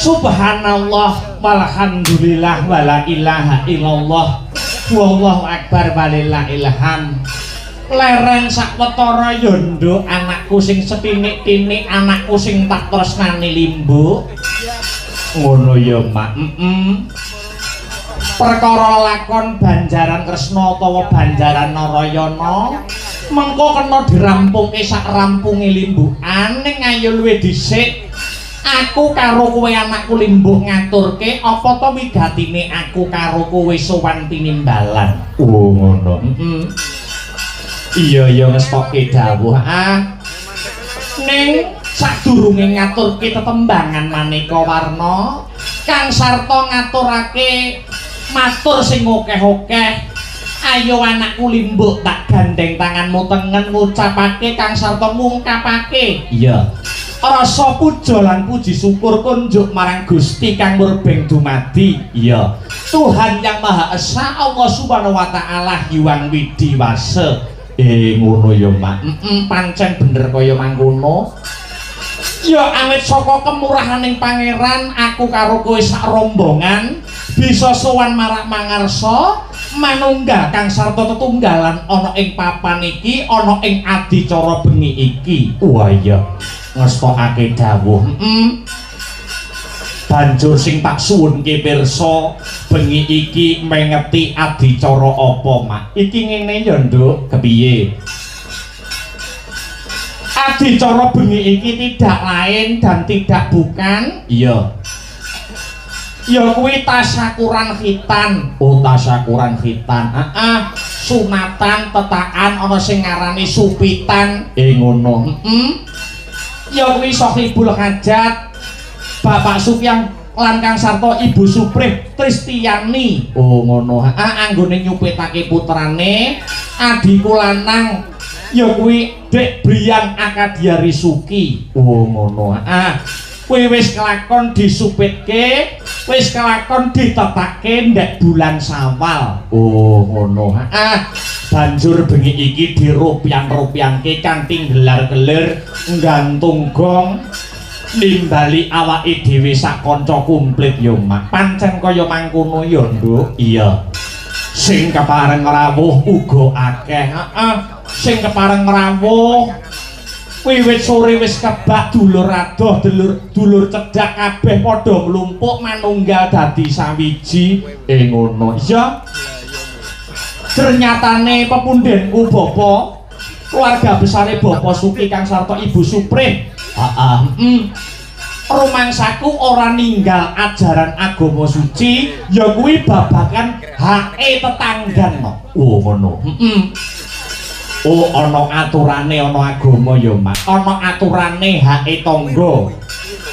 Subhanallah walhamdulillah wala ilaha illallah wallahu akbar walillahil hamd. Lereng sakwetara ya nduk anakku sing setinik-tinik, anakku sing tak tresnani limbu. Ngono ya mak. Perkara lakon Banjaran Kresna utawa Banjaran Narayana mengko kena dirampungke sak rampunge limbukan. Ning ayo luwih dhisik aku karo kowe anakku limbuh ngaturke apa to wigatine aku karo kowe sowan tinimbalan. Oh ngono. Iya ngestoke dawuh. Ning sadurunge ngaturke tetembangan maneka warna, Kang Sarta ngaturake matur sing akeh-akeh. Ayo anakku limbuh tak gandeng tanganmu tengen ngucapake Kang Sarta ngungkapake. Iya. Rasa puja lan puji syukur kunjuk marang Gusti kang murbeng dumadi. Iya. Tuhan yang Maha Esa Allah Subhanahu wa taala Hyang Widiwasa. Ngono ya mak. Pancen bener kaya mangkono. Ya awit saka kemurahaning pangeran aku karo kowe sak rombongan bisa sowan marak mangarsa manunggal Kang Sarta tetunggalan ana ing papan iki, ana ing adicara bengi iki. Wah iya ngestokake dawuh. Banjur sing tak suwunke pirsa bengi iki mengeti adicara apa mak? Iki ngene ya nduk, kepiye? Adicara bengi iki tidak lain dan tidak bukan iya ya kuwi tasyakuran khitan. Oh tasyakuran khitan. Sunatan tetakan ana sing ngarani supitan. Ngono. Ya kuwi Sohibul Hajat Bapak Sukyang lan Kang Sarta Ibu Suprih Tristiani. Oh ngono. Anggone nyupitake putrane adiku lanang ya kuwi Dek Brian Akadia Risuki. Oh ngono. Kuwi wis kelakon disupitke, wis kelakon ditetake ndek bulan Sawal. Oh ngono. Banjur bengi iki dirupiang-rupiangke kanthi gelar-gelar nggantung gong nimbali awake dhewe sak kanca kumplit ya mak. Pancen kaya mangkono ya nduk. Iya. Sing kepareng rawuh uga akeh. Sing kepareng rawuh wiwit sore wis kebak dulur adoh dulur cedhak kabeh padha mlumpuk manunggal dadi sawiji. Ngono. Iya. Ternyatane pepundhenku bapa keluarga besare Bapak Suki Kang Sarta Ibu Suprih. Rumangsaku ora ninggal ajaran agama suci ya kuwi babagan hake tetanggan. Oh ngono. Oh ana aturane ana agama ya mak. Ana aturane hake tangga.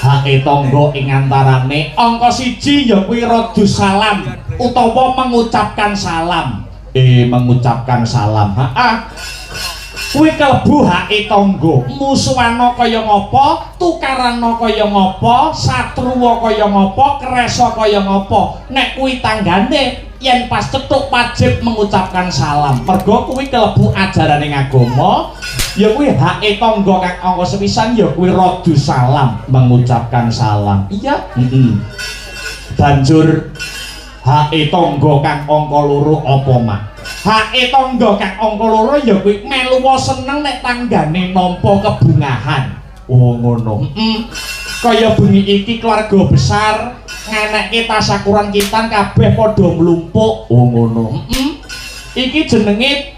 Hake tangga ing antarane angka 1 ya kuwi radus salam utawa mengucapkan salam. Mengucapkan salam. Kuwi kelebu hake tangga. Musuhana kaya ngapa, tukarana kaya ngapa, satruwa kaya ngapa, kresa kaya ngapa. Nek kuwi tanggane yen pas cetuk wajib mengucapkan salam. Mergo kuwi kelebu ajaraning agama. Ya kuwi hake tangga kang angka sepisan ya kuwi radus salam, mengucapkan salam. Iya. Banjur hake tangga kang angka 2 apa mak? Hake tangga kang angka 2 ya kuwi melu seneng nek tanggane nampa kebungahan. Oh ngono. Kaya bengi iki keluarga besar ngenekke tasyakuran kitan kabeh padha mlumpuk. Oh ngono. Iki jenenge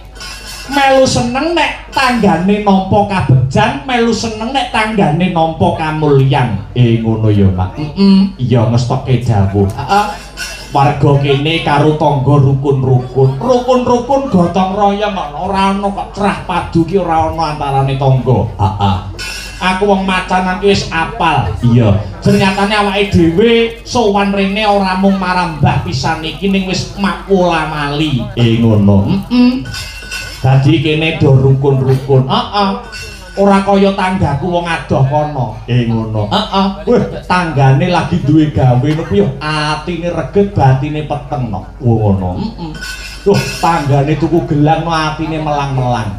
melu seneng nek tanggane nampa kabejan, melu seneng nek tanggane nampa kamulyan. Ngono ya mak. Iya ngestoke dawuh. Warga kene karo tangga rukun-rukun gotong royong ora ana kok cerah padu ki ora ana antarane tangga. Aku wong macanan ki wis apal. Iya. Ternyatane awake dhewe sowan rene ora mung marang mbah pisan iki ning wis makula mali. Ngono. Dadi kene do rukun-rukun. Ora kaya tanggaku wong adoh kono. Ngono. Weh, tanggane lagi duwe gawe nopo yo atine reget batine peteng no. Ngono. Duh, tanggane tuku gelang no atine melang-melang.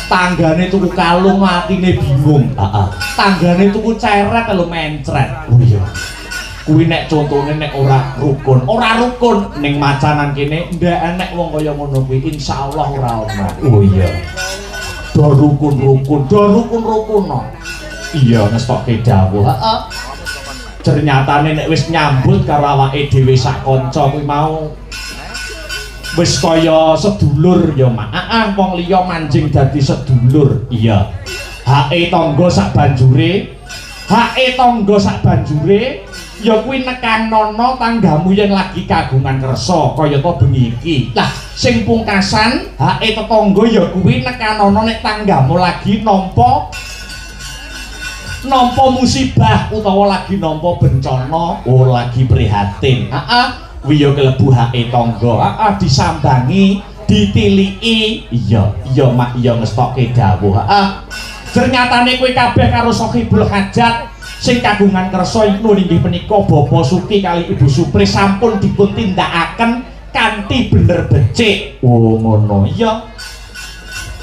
Tanggane tuku kalung no atine bingung. Tanggane tuku ceret lho mencret. Oh iya. kuwi nek contone nek ora rukun ning macanan kene ndak enek wong kaya ngono kuwi insyaallah ora ono. Oh iya. Do rukun no. Iya ngestokke dawuh. Heeh. Ternyatane nek wis nyambut karo awake dhewe sak kanca kuwi mau wis kaya sedulur ya Mak. Wong liya manjing dadi sedulur. Iya. Hake tangga sak banjure ya kuwi nekanono tanggamu yang lagi kagungan kersa kaya to bengi iki. Lah sing pungkasan hake tetangga ya kuwi nekanono nek tanggamu lagi nampa musibah utawa lagi nampa bencana, lagi prihatin. Kuwi ya kelebu hake tangga. Disambangi, ditiliki. Iya Mak, iya ngestokke dawuh. Ternyatane kowe kabeh karo Sohibul Hajat sing kagungan kersa iku inggih menika Bapak Suki kali Ibu Supri sampun dipun tindakaken kanthi bener becik. Oh ngono. Iya.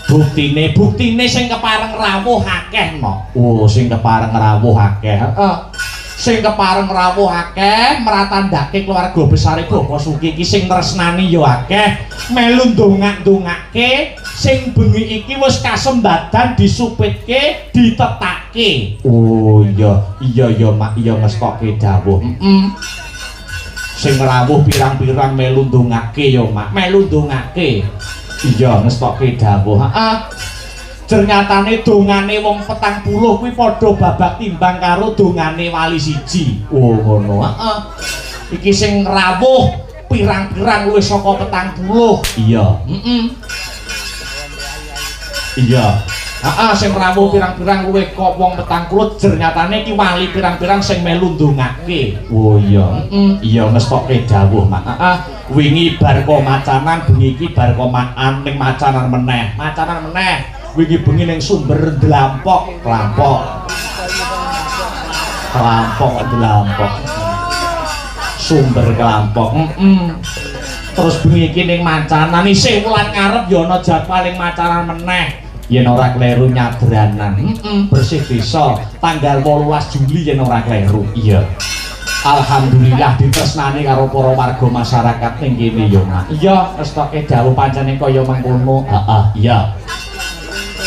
Buktine sing kepareng rawuh akeh no. Oh sing kepareng rawuh akeh. Sing kepareng rawuh akeh meratandake keluarga besar Bapak Suki iki sing tresnani ya akeh. Melu ndongak-ndongake sing bengi iki wis kasembadan disupitke ditetake. Oh iya Mak, iya ngestokke dawuh. Sing rawuh pirang-pirang melu ndongake ya Mak, melu ndongake. Iya ngestokke dawuh. Ternyatane dongane wong 40 kuwi padha babak timbang karo dongane wali siji. Oh ngono. Iki sing rawuh pirang-pirang luwih saka 40. Iya. Iya. Sing rawuh pirang-pirang luwih kok wong 40 ternyatane iki wali pirang-pirang sing melu ndongake. Oh iya. Iya ngestokke dawuh Mak. Wingi bar macanan bengi iki bar ning macanan meneh. Wingi bengi ning sumber Delampok. Sumber Kelampok. Terus bengi iki ning macanan isih wulan ngarep ya ana jadwaling macanan meneh. Yen ora kleru nyadranan. Bersih desa tanggal 18 Juli yen ora kleru. Iya. Alhamdulillah ditresnani karo para warga masyarakat ning kene ya Mak. Iya, ngestokke dawuh pancene kaya mengkono. Iya.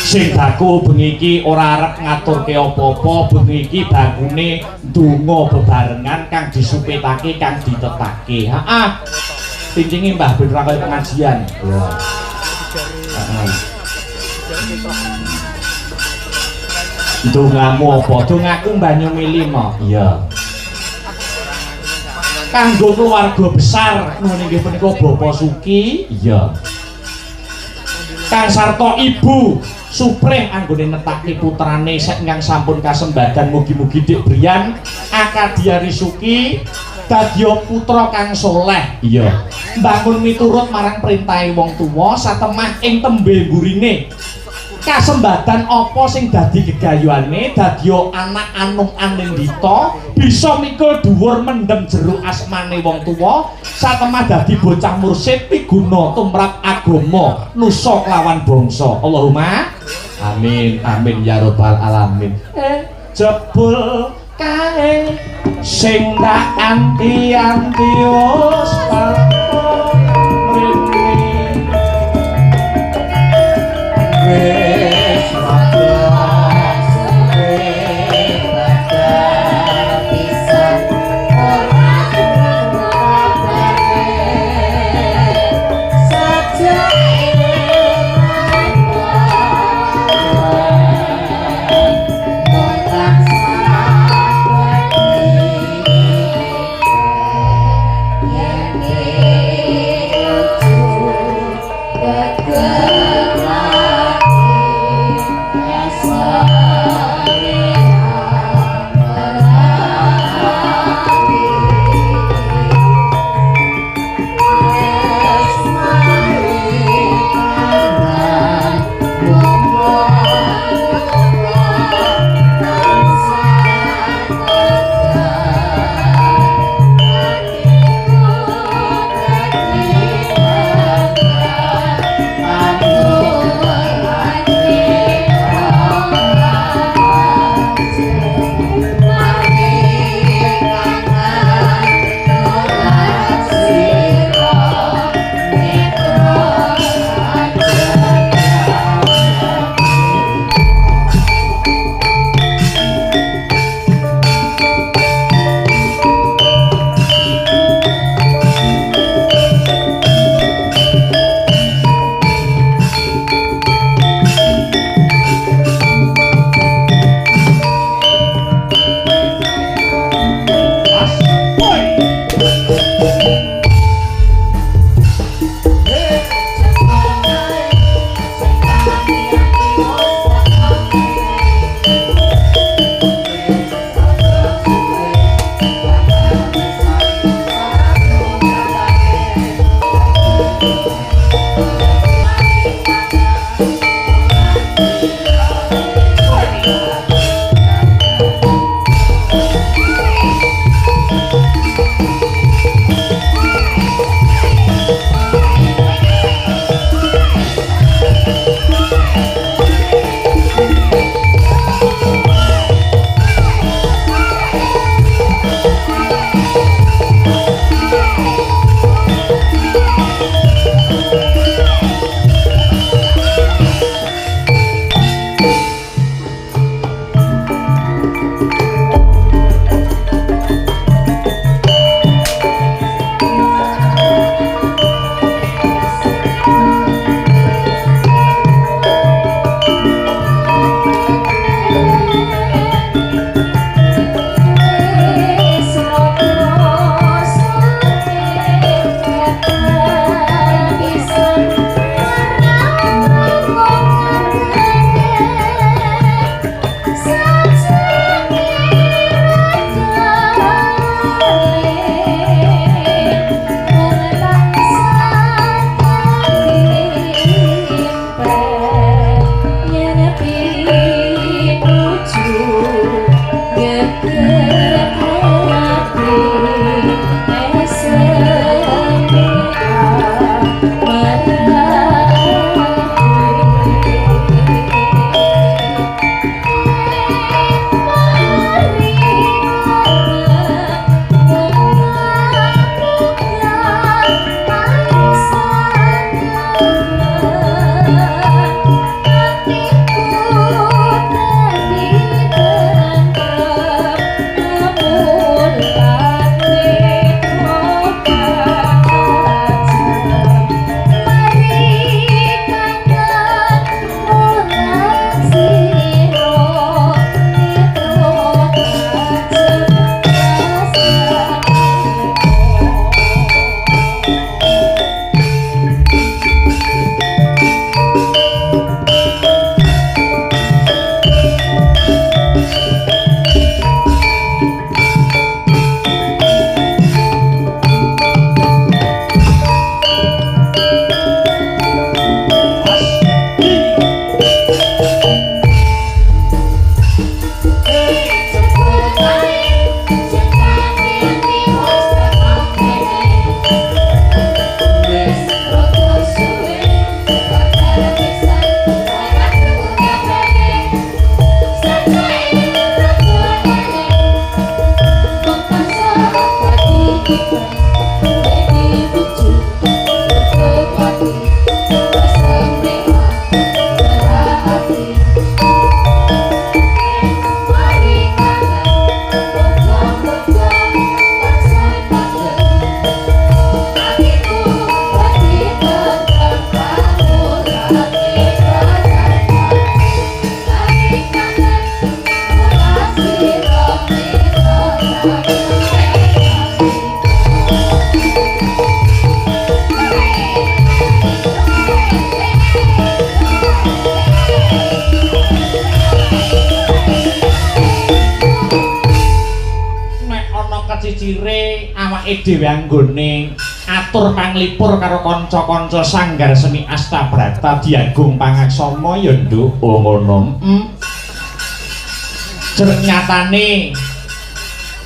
Sing baku bengi iki ora arep ngaturke apa-apa, bengi iki bakune donga bebarengan kang disupitake kang ditetake. Tincinge Mbah ben ra kaya pengajian. Dongamu apa? Dongaku banyu milimo. Iya. Kanggo keluarga besar nuwun inggih punika Bapak Suki. Iya. Kang sarta Ibu Suprih anggone netake putrane ingkang sampun kasembadan mugi-mugi Dik Brian Akadia Risuki dadi putra kang soleh. Iya. Mbangun miturut marang perintahe wong tuwa satemah ing tembe mburine. Kasembadan apa sing dadi gegayuhane dadi anak anung anindita bisa mikul dhuwur mendem jero asmane wong tuwa satemah dadi bocah mursid piguna tumrap agama nusa kelawan bangsa. Allahumma amin ya rabbal alamin. Jebul kae sing tak anti-anti wis Yeah. kecicire awake dhewe anggone atur panglipur karo kanca-kanca sanggar seni Astabrata Diagung Pangaksama ya Nduk. Oh ngono. Nyatane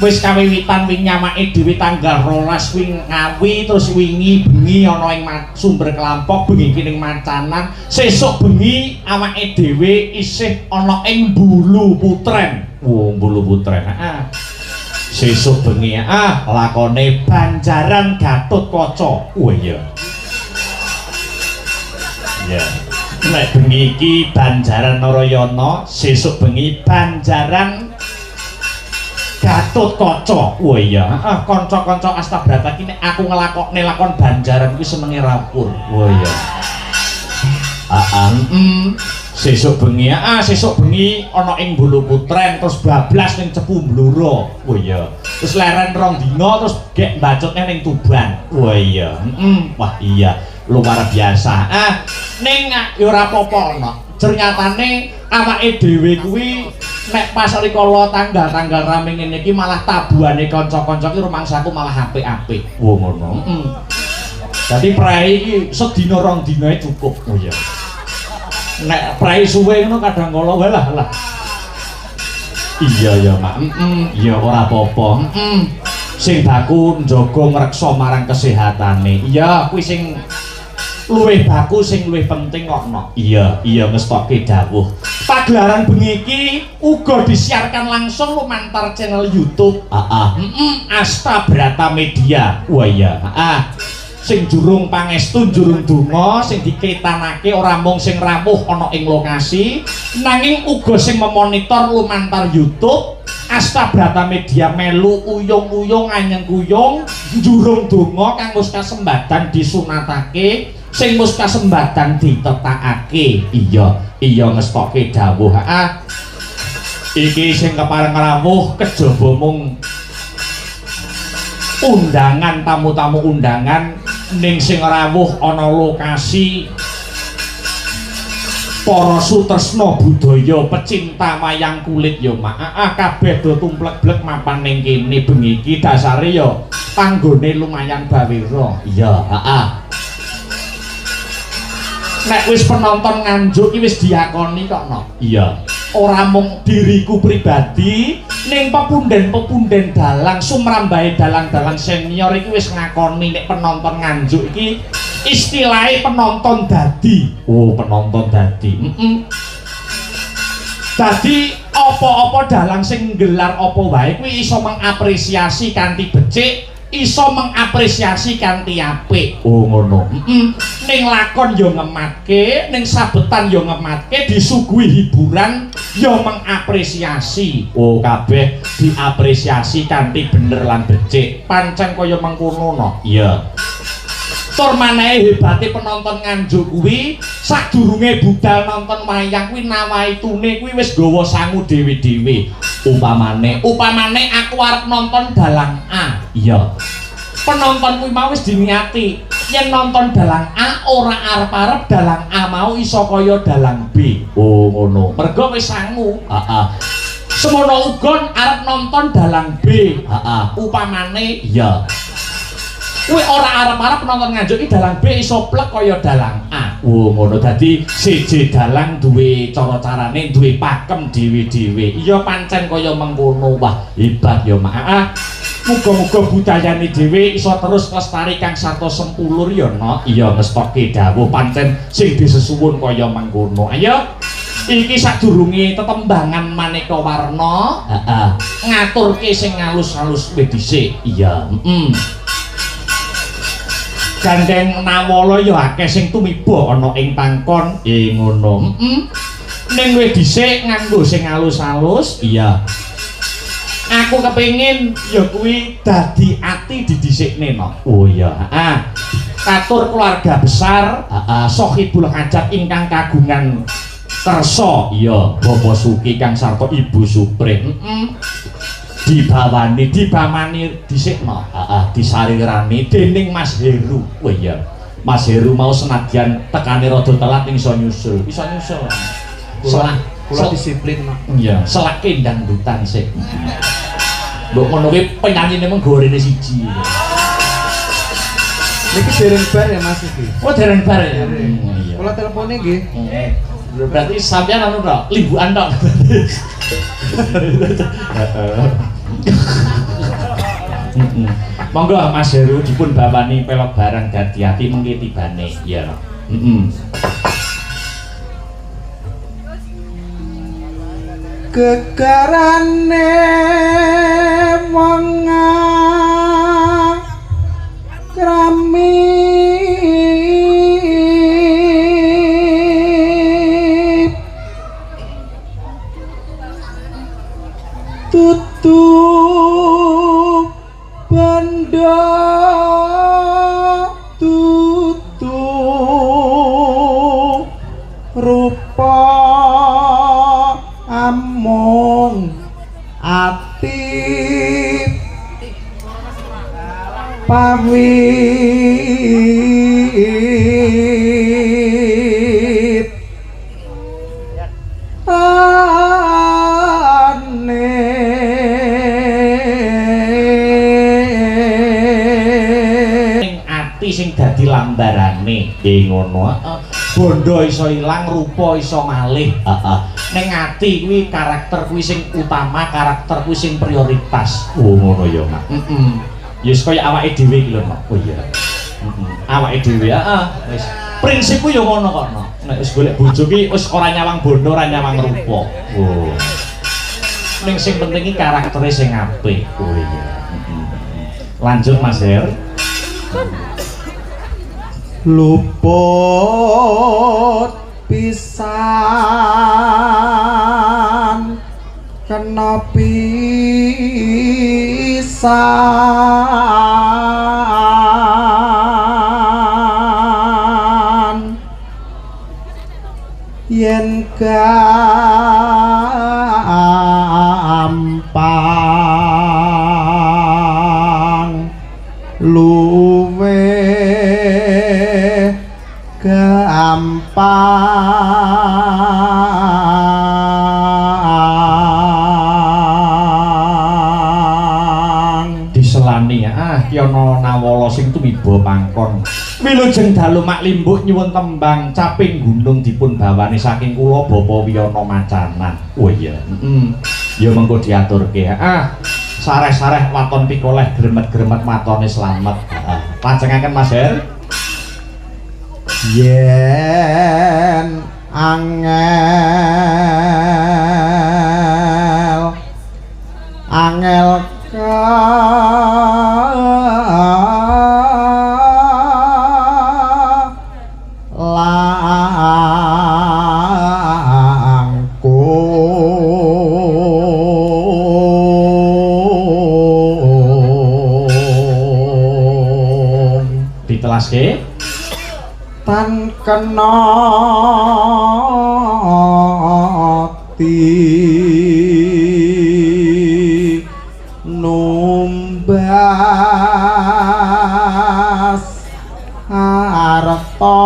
wis kawiwitan wing nyamake dhewe tanggal 12 wing ngawi terus wingi bengi ana ing Sumber Kelampok bengi iki ning Macanan sesuk bengi awake dhewe isih ana ing Bulu Putren. Bulu Putren. Sesuk bengi lakone Banjaran Gatotkaca. Oh iya. Ya. Nek bengi iki Banjaran Narayana, sesuk bengi Banjaran Gatotkaca. Oh iya, kanca-kanca Astabrata iki nek aku nglakokne lakon Banjaran kuwi senenge rapur. Oh iya. Sesuk bengi, sesuk bengi ana ing Bulu Putren terus bablas ning Cepu Blora. Oh iya. Terus leren 2 dina terus gek mbacutne ning Tuban. Oh iya. Wah iya, luar biasa. Ning ya ora apa-apa ana. Ternyatane awake dhewe kuwi nek pas rikala tanggal-tanggal rame ngene iki malah tabuhane kanca-kanca iki rumangsaku malah apik-apik. Oh ngono. Dadi prae iki sedina 2 dinae cukup. Oh iya. Nek prae suwe ngono kadang kala wae lah. Iya ya, Mak. Ya ora apa-apa. Sing baku njaga ngreksa marang kesehatane. Iya, kuwi sing luwih baku sing luwih penting kok no. Iya ngestokke dawuh. Pagelaran bengi iki uga disiarkan langsung lumantar channel YouTube. Astabrata Media. Wah iya. Sing jurung pangestu jurung donga sing diketanake ora mung sing rawuh ana ing lokasi nanging uga sing memonitor lumantar YouTube Astabrata Media melu uyung-uyung anyeng kuyung jurung donga kang wis kasembadan disunatake sing wis kasembadan ditetakake. Iya ngestokke dawuh. Iki sing kepareng rawuh kejaba mung undangan tamu-tamu undangan ning sing rawuh ana lokasi para sutresna budaya pecinta wayang kulit ya Mak. Kabeh do tumplek-blek mapan ning kene bengi iki dasare ya panggone lumayan bawira. Iya, nek wis penonton nganjuk iki wis diakoni kok no. Iya. Ora mung diriku pribadi ning pepunden-pepunden dalang sumrambahe dalang-dalang senior iki wis ngakoni nek penonton nganjuk iki istilahnya penonton dadi. Oh, penonton dadi. Dadi apa-apa dalang sing nggelar apa wae kuwi iso mengapresiasi kanthi becik, iso mengapresiasi kanthi apik. Oh ngono. Ning lakon yo ngematke, ning sabetan yo ngematke, disuguhi hiburan yo mengapresiasi. Oh kabeh diapresiasi kanthi bener lan becik. Pancen kaya mengkono no. Iya. Tur maneh hebate penonton nganjuk kuwi sadurunge budal nonton wayang kuwi nawaitune kuwi wis gawa sangu dhewe-dhewe. Upamane aku arep nonton dalang A. Iya. Penonton kuwi mau wis diniati yen nonton dalang A ora arep-arep dalang A mau iso kaya dalang B. Oh ngono. Mergo wis sangu. Semono uga arep nonton dalang B. Upamane iya. Kuwi ora arep-arep penonton nganjuk iki dalang B iso plek kaya dalang A. Oh ngono. Dadi siji dalang duwe cara-carane, duwe pakem dhewe-dhewe. Iya pancen kaya mengkono. Wah, hebat ya Mak. Muga-muga budayane dhewe iso terus lestari kang sarta sempulur ya no. Iya ngestokke dawuh pancen sing disesuwun kaya mengkono. Ayo iki sadurunge tetembangan maneka warna, ngaturke sing ngalus-alus luwih dhisik. Iya, gandeng nawala ya akeh sing tumiba ana ing pangkon. Ngono. Ning luwih dhisik nganggo sing alus-alus. Iya. Aku kepengin ya kuwi dadi ati didhisikne no. Oh iya. Katur keluarga besar, Sohibul Hajat ingkang kagungan kersa. Iya, Bapak Suki kang sarta Ibu Suprin. Dibamani dhisikno, disarirani dening Mas Heru. Oh iya. Mas Heru mau senadyan tekane rada telat ning iso nyusul. Iso nyusul. Kula disiplin, Mak. Iya, selak kendang dutan sik. Mbok ngono kuwi penyanyine mung gorene siji. Niki dereng bar ya Mas iki. Oh, dereng bar ya. Iya. Kula telepone nggih. Berarti sampean anu tok, limbukan tok. Monggo Mas Heru dipun bawani pelok barang dadi ati mengki tibane. Iya. Gegarane wonga krami tutu banda tutu rupa amung ati pawit ati sing dadi lambarane ngono bondo iso ilang rupa iso malih ning ati kuwi karakter kuwi sing utama karakter kuwi sing prioritas ngono ya Mak ya wis kaya awake dhewe iki lho Mak oh iya awake dhewe wis prinsipku ya ngono kok nek wis golek bojo ki wis ora nyawang bondo ora nyawang rupa ning sing penting iki karaktere sing apik oh iya lanjut Mas Her luput pisan kena pisan yen gampang luwe gampang diselani ki ana nawala sing tumiba pangkon wilujeng dalu mak limbuk nyuwun tembang caping gunung dipun bawani saking kula Bapa Wiyana Macanan oh iya ya mengko diaturke sareh-sareh waton pikoleh gremet-gremet matone slamet lajengaken Mas Her yen angel langkung ditelaske tan kena ati numbas harta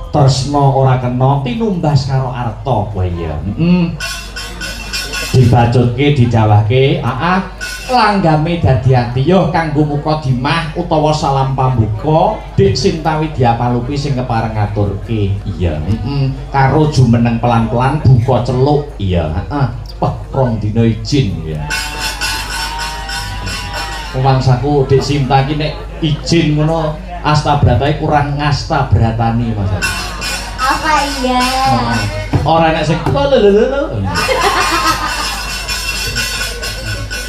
tresna ora kena tinumbas karo arta kowe ya dibacutke dijawahke langgame dadi ati yo kanggo muka dimah utawa salam pambuka dik sintawi diapalupi sing kepareng ngaturke iya karo jumeneng pelan-pelan buka celuk iya rong dina izin ya wangsaku dik Sinta iki nek izin ngono astabratae kurang ngastabratani Mas apa iya ora nek sing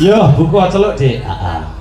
yo buka celuk Dik Malah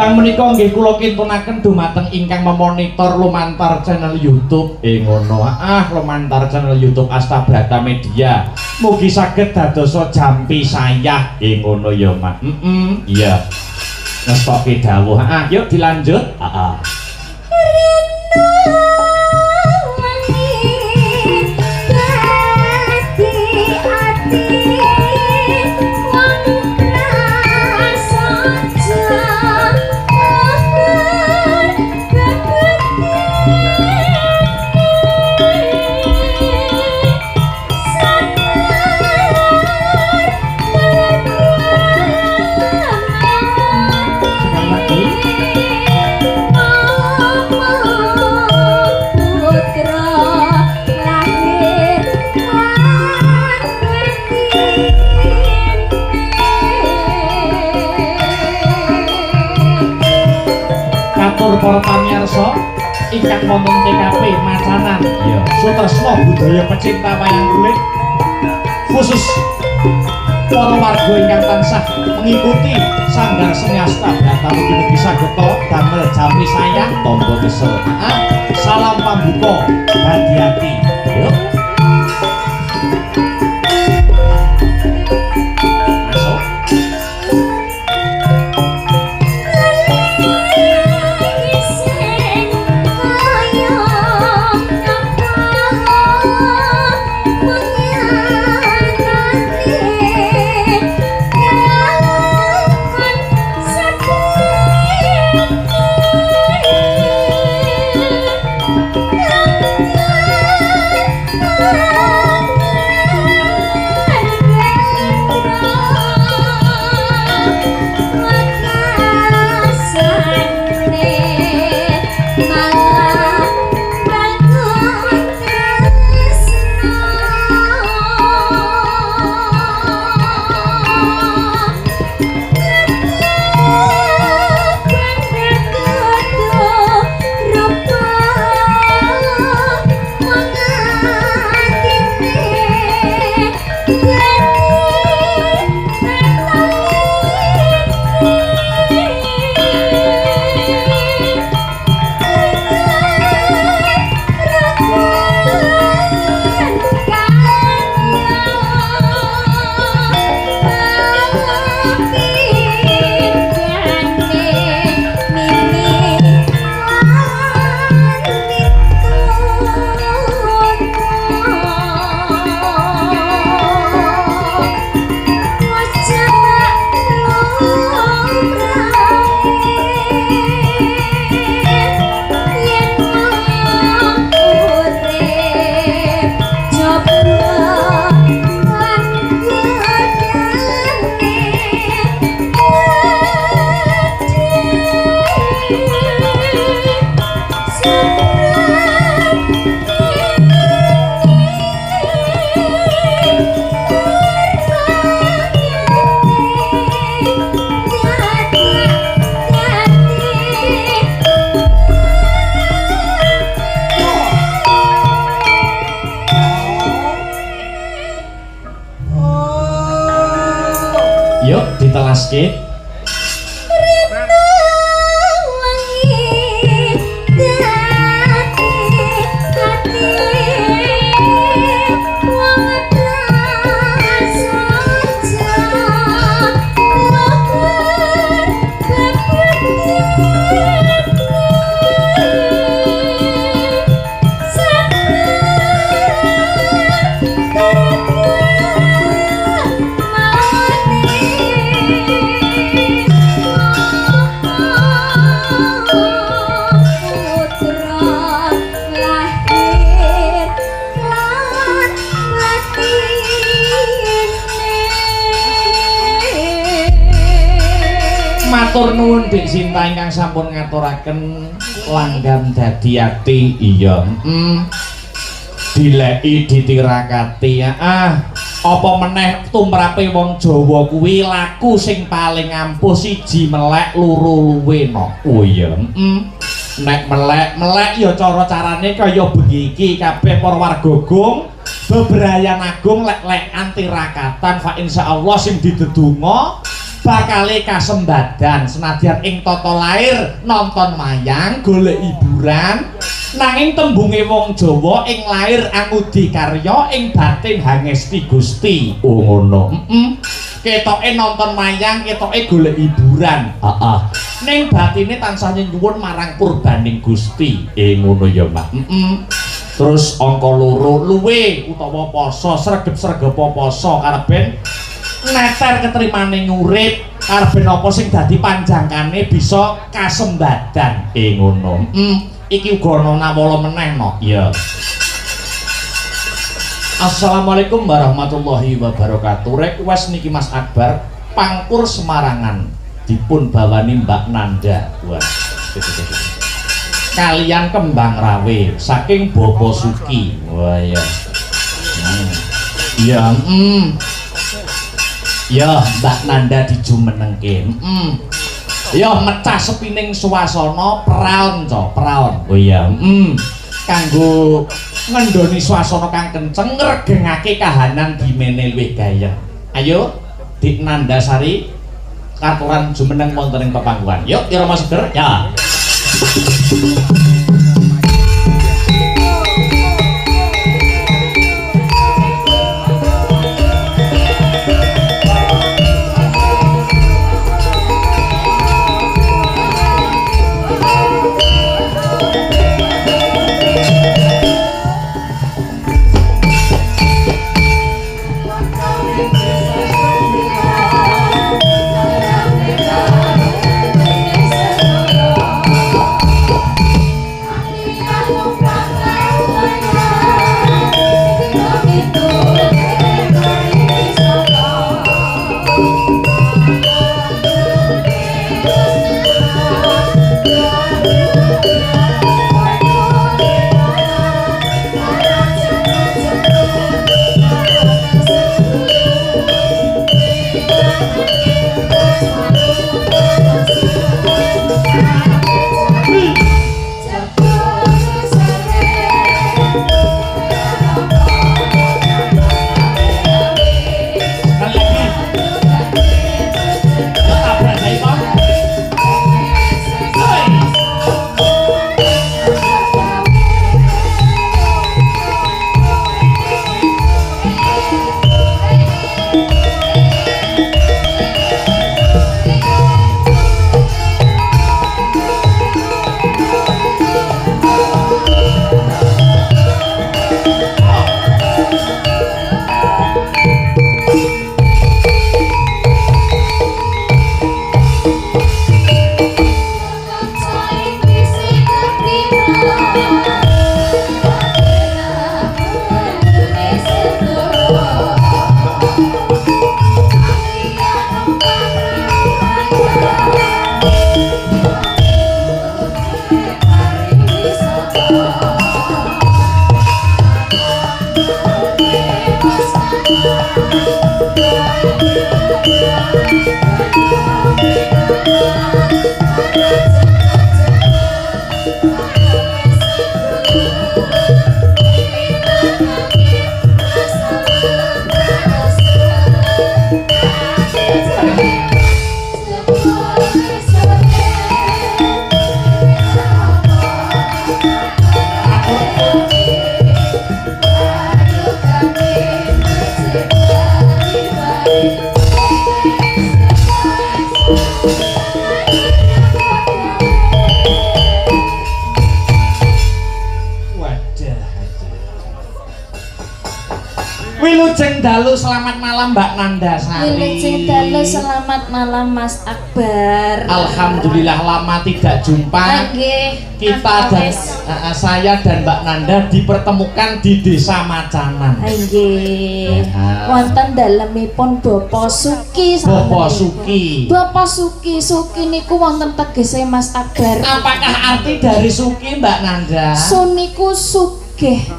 tembang menika nggih kula kintunaken dumateng ingkang memonitor lumantar channel YouTube. Ngono. Lumantar channel YouTube Astabrata Media. Mugi saged dadosa jampi sayah. Ngono ya, Mak. Iya. Ngestoki dawuh. Yuk dilanjut. Para pamirsa ingkang wonten TKP Macanan Sutresna budaya pecinta wayang kulit khusus para warga ingkang tansah mengikuti sanggar seni Astabrata mugi-mugi saged damel jampi sayang tombo kesel. Salam pambuka hati-hati. Yuk ditelaske. Matur nuwun Dik Sinta ingkang sampun ngaturaken langgam dadi ati. Iya, dileki ditirakati. Apa meneh tumrape wong Jawa kuwi laku sing paling ampuh siji melek loro luwena. Oh iya, nek melek ya cara-carane kaya bengi iki kabeh para warga Gong bebrayan agung lek-lekan tirakatan fa insyaallah sing didedonga bakale kasembadan senadyan ing tata lair nonton wayang golek hiburan nanging tembunge wong Jawa ing lair angudi karya ing batin hangesti Gusti. Oh ngono. Ketoke nonton wayang, ketoke golek hiburan. Heeh. Ning batine tansah nyuwun marang purbaning Gusti. Ngono ya, Mbak. Terus angka loro luwe utawa poso sregep-sregep poso karepen neter ketrimane ngurip karepen apa sing dadi panjangkane bisa kasembadan. Ngono. Iki uga ana nawala meneh no. Iya. Assalamualaikum warahmatullahi wabarakatuh. Request niki Mas Akbar Pangkur Semarangan dipun bawani Mbak Nanda. Wah. Kalian Kembang Rawe saking Bopo Suki. Wah ya. Ya, ya Mbak Nanda dijumenengke. Ya mecah sepining swasana praon co, praon. Oh iya. Kanggo ngendoni swasana kang kenceng ngregengake kahanan dimene luwih gayeng. Ayo Dik Nandasari katuran jumeneng wonten ing pepangkuan. Yuk Irama Seger. Ya. Wilujeng dalu selamat malam Mbak Nandasari. Wilujeng dalu selamat malam Mas Akbar. Alhamdulillah lama tidak jumpa. Kita dan saya dan Mbak Nanda dipertemukan di Desa Macanan. Nggih. Wonten dalemipun Bapa Suki. Bapa Suki. Bapa Suki, Suki niku wonten tegese Mas Akbar. Apakah arti dari Suki Mbak Nanda? Suniku sugih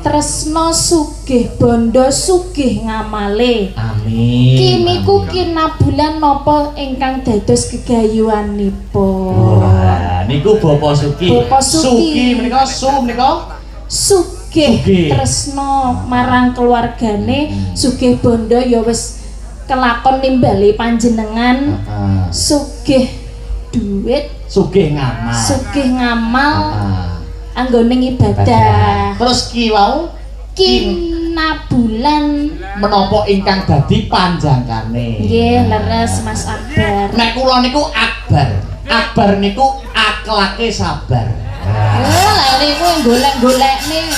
tresno sugih bondo sugih ngamale. Amin. Kiniku kinabulan napa ingkang dados gegayuhanipun. Wah, niku Bapa Suki. Bapa Suki. Suki menika menika sugih tresno marang keluargane, sugih bondo ya wis kelakon nimbali panjenengan sugih duit, sugih ngamal. sugih ngamal, anggone ibadah. Terus ki wau Kinabulan menapa ingkang dadi panjangkane. nggih leres Mas Akbar. Nek kula niku Akbar. Akbar niku akhlake sabar. Lah niku golek-golekne.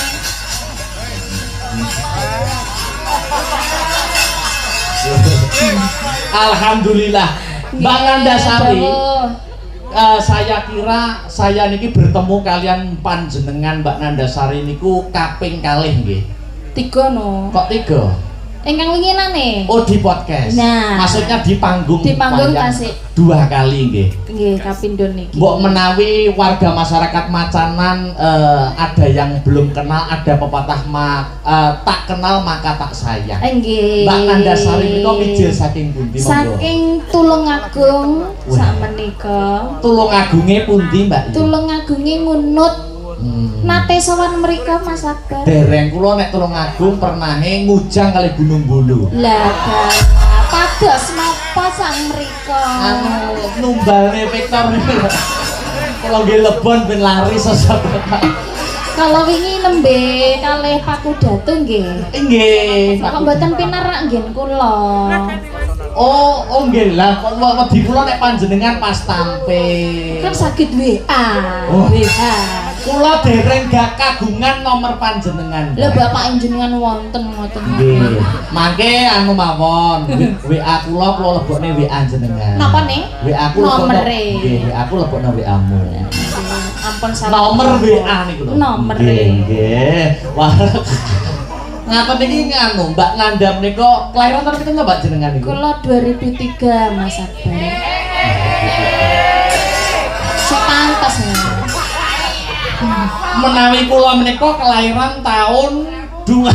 Alhamdulillah. Mbak Nandasari, saya kira saya niki bertemu kalian panjenengan Mbak Nandasari niku kaping kalih nggih. 3 no. Kok 3? Ingkang winginane. Oh, di podcast. Nah. Maksudnya di panggung. Di panggung wayang tasik. 2 kali nggih. Nggih kapindho niki. Mbok menawi warga masyarakat Macanan ada yang belum kenal, ada pepatah tak kenal maka tak sayang. Nggih. Mbak Nandasari menika mijil saking pundi monggo? Saking Tulungagung sakmenika. Tulungagunge pundi, Mbak? Tulungagunge ngunut. Nate sowan mriko Mas Akbar. Dereng kula nek Tulungagung pernahe ngujang kali Gunung Bulu. Lah pados napa sang mriko? Numbalne Victor niku. Kula nggih lebon ben lari sosok. Kalau wingi nembe kalih Paku Datu nggih. Nggih. Kok mboten pinarak nggih kula. Oh nggih lah, kok wedi kula nek panjenengan pas tampil. Kan saged WA. Oh. WA. Kula dereng gak kagungan nomor panjenengan. Lah bapak jenengan wonten ngoten. Nggih. Mangke anu mawon, WA kula lebokne WA jenengan. Napa nih? WA kula Nomere. Nggih, WA kula lebokne WA-mu. Ampun salah. Nomor WA niku lho. Nomere. Nggih. Wah. Ngaten iki nganu, Mbak Nandam nika kelahiran tahun pinten Mbak jenengan niku? Kula 2003 Mas Akbar. Sepantes Menawi kula menika kelahiran tahun 2 1900.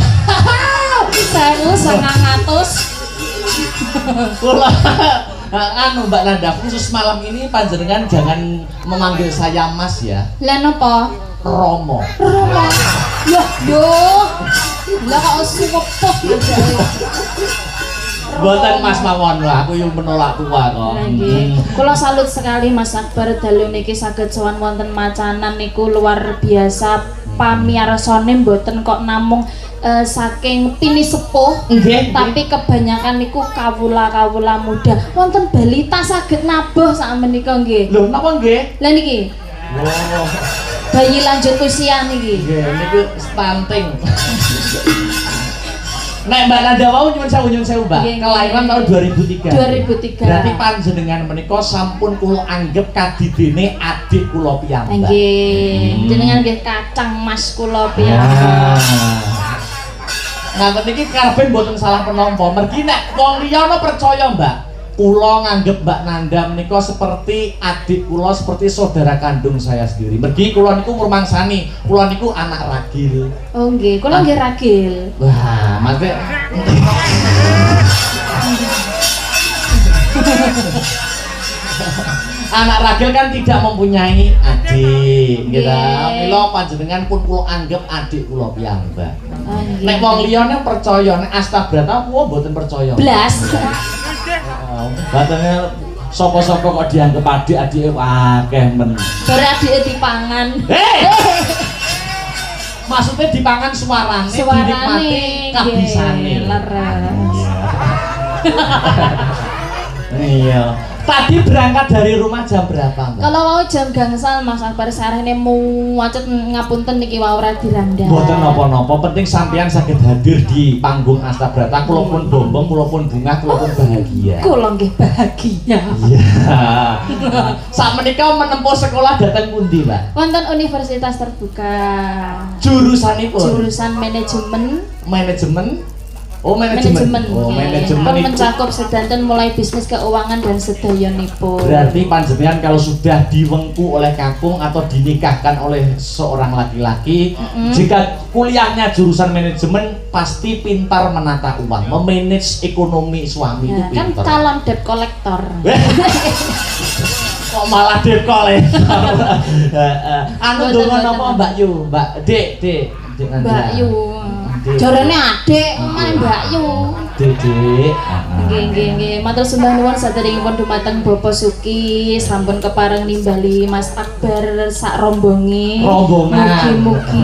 kula anu Mbak Nanda, khusus malam ini panjenengan jangan memanggil saya Mas ya. Lah napa? Romo. Romo. Yo. Lah kok suwepuh jare. Mboten Mas mawon lho, aku yo menolak tua kok. Nggih. Kula salut sekali Mas Akbar dalu niki saged sowan wonten Macanan niku luar biasa. Pamiyarsane mboten kok namung saking pini sepuh, tapi kebanyakan niku kawula-kawula muda. Wonten balita saged nabuh sak menika nggih. Lho, napa nggih? Lah niki. Oh. Bayi lanjut usia niki. Nggih, niku stunting. Nek Mbak Nanda mau nyuwun sewu Mbak. Kelahiran tahun 2003. 2003. Berarti panjenengan menika sampun kula anggap kadidene adik kula piyambak. Nggih. Jenengan nggih kacang Mas kula piyambak. Ngaten iki karepe mboten salah penampa. Mergi nek wong liya percaya Mbak. Kula nganggep Mbak Nanda menika seperti adik kula, seperti saudara kandung saya sendiri. Mergi kula niku ngrumangsani, kula niku anak ragil. Oh nggih, kula nggih ragil. Wah, maksudnya anak ragil kan tidak mempunyai adik, gitu. Mila panjenengan pun kula anggap adik kula piyambak. Nek wong liya nek percaya, nek Astabrata kula mboten percaya. Blas. Batene sapa-sapa kok dianggap adik-adike akeh men. Bare adike dipangan. Maksudnya dipangan suarane, dinikmati kabisane. Leres. Iya. Tadi berangkat dari rumah jam berapa, Mbak? Kalau mau jam gangsal Mas Akbar sarene muwacet ngapunten niki wae ora dirandha. Mboten napa-napa, penting sampean saged hadir di panggung Astabrata. Kula pun bombong, kula pun bungah, kula pun bahagia. Kula nggih bahagia. Iya. Sak menika menempuh sekolah dhateng pundi, Mbak? Wonten Universitas Terbuka. Jurusanipun? Jurusan manajemen. Manajemen. Oh, manajemen. Oh, manajemen itu mencakup sedanten mulai bisnis keuangan dan sedayanipun. Berarti panjenengan kalau sudah diwengku oleh kakung atau dinikahkan oleh seorang laki-laki, jika kuliahnya jurusan manajemen pasti pintar menata uang, memanage ekonomi suami itu kan pintar. calon debt collector. Kok malah debt collector? Anu donga napa Mbak Yu, Mbak Dek, Mbak Yu. Jarane adik omahe Mbak Yu. Dik. Nggih. Matur sembah nuwun saderengipun dumateng Bapak Suki sampun kepareng nimbali Mas Akbar sak rombonge. Mugi-mugi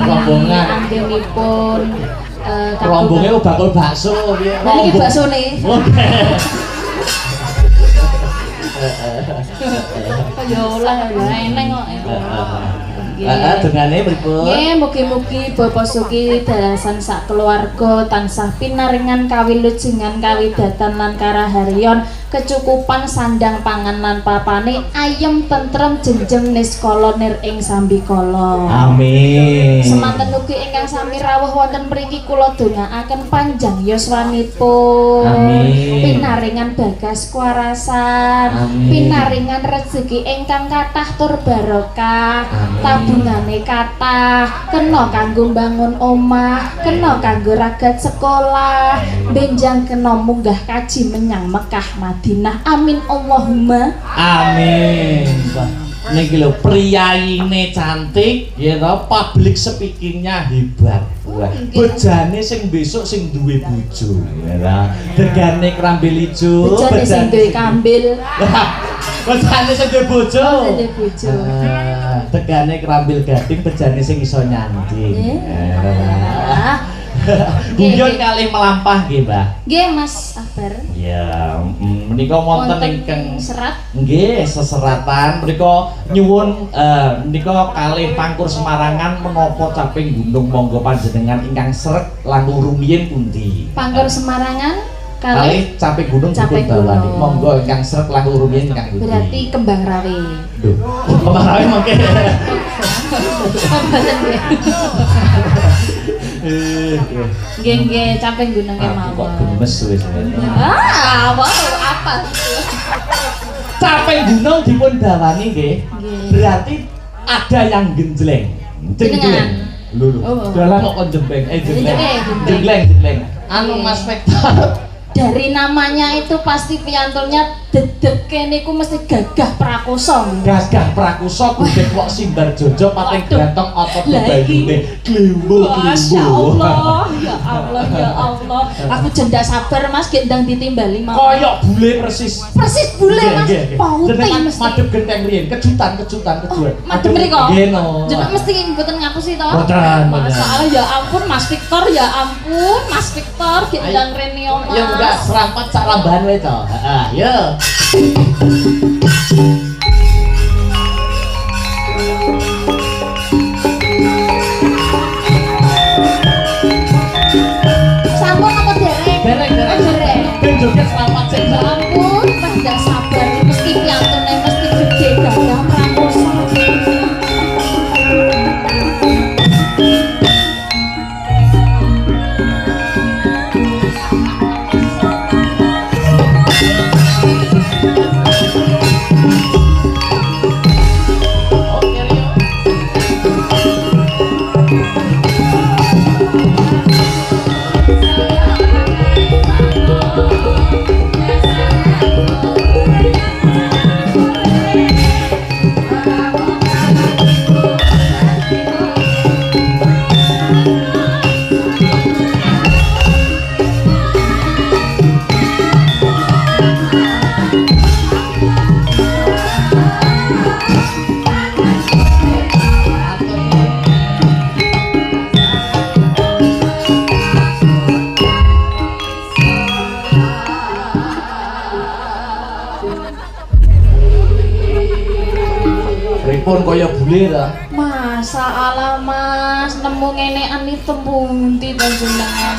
anggenipun rombonge bakul bakso piye? Lah iki baksone. Ya olah eneng kok. Dengane pripun? Nggih, mugi-mugi Bapak Suki dalasan sak keluarga tansah pinaringan kawilujengan kawidatan lan karaharyan, kecukupan sandang pangan lan papane ayem tentrem jenjem niskala nir ing sambikala. Amin. Semanten ugi ingkang sami rawuh wonten mriki kula dongaaken panjang yuswanipun. Amin. Pinaringan bagas kuarasan, Amin. pinaringan rezeki ingkang kathah tur barokah. Tabungane kathah, kena kanggo mbangun omah, kena kanggo ragat sekolah, benjang kena munggah kaji menyang Mekah Madinah. Amin Allahumma. Amin. Niki lho priyaine cantik, ya to, public speakingnya hebat. Wah, bejane sing besok sing duwe bojo, ya ta. Degane krambil ijo, Bejane sing duwe kambil. bejane sing duwe bojo. Duwe bojo. Degane krambil gading, bejane sing iso nyanding. Guyon kali melampah nggih, Mbah. Nggih, Mas Akbar. Ya, menika wonten ingkang serat. nggih seseratan menika nyuwun menika kalih pangkur Semarangan menapa caping gunung monggo panjenengan ingkang sreg langkung rumiyin pundi. Pangkur Semarangan Kalih caping gunung Caping dipun bawani. gunung. Monggo ingkang sreg langkung rumiyin ingkang pundi. berarti Kembang Rawe. Lho, Kembang Rawe mangke. Nggih, caping gunungnya Aku kok mawon. gemes wis. Wow, apa itu? Caping gunung dipun bawani nggih. Nggih. Berarti ada yang genjleng. Jenengan? Lho, Oh. dalan kok jembeng, Jembleng. jengleng. Anu Mas Vektor. Dari namanya itu pasti piantulnya dedeke niku mesti gagah prakoso. Gagah prakusa budek kok simbar jojo pating Waduh. ganteng otot Lah bebayune glimbo Masya Allah, ya Allah, ya Allah. Aku jendak sabar Mas, gendang ditimbali mau. Koyok bule persis. Persis bule Mas, pauting Jenengan mesti. madhep genteng riyen, kejutan. Madem mriko. Nggih no. Jeneng mesti mboten ngapusi to. Mboten, mboten. Masalah ya ampun Mas Victor, ya ampun Mas Victor, gendang rene Mas. Ya enggak serampat sak rambahan wae to. Heeh, ya. Sampun apa dereng? Dereng. Dereng. Ben joget serampat sik. Ya ampun, Mas ndak sabar mesti piantune mesti gede gagah prakoso. Oke, Rio. Pripun kaya bule ta? Masa Allah Mas, nemu ngenean iki tembundi panjenengan.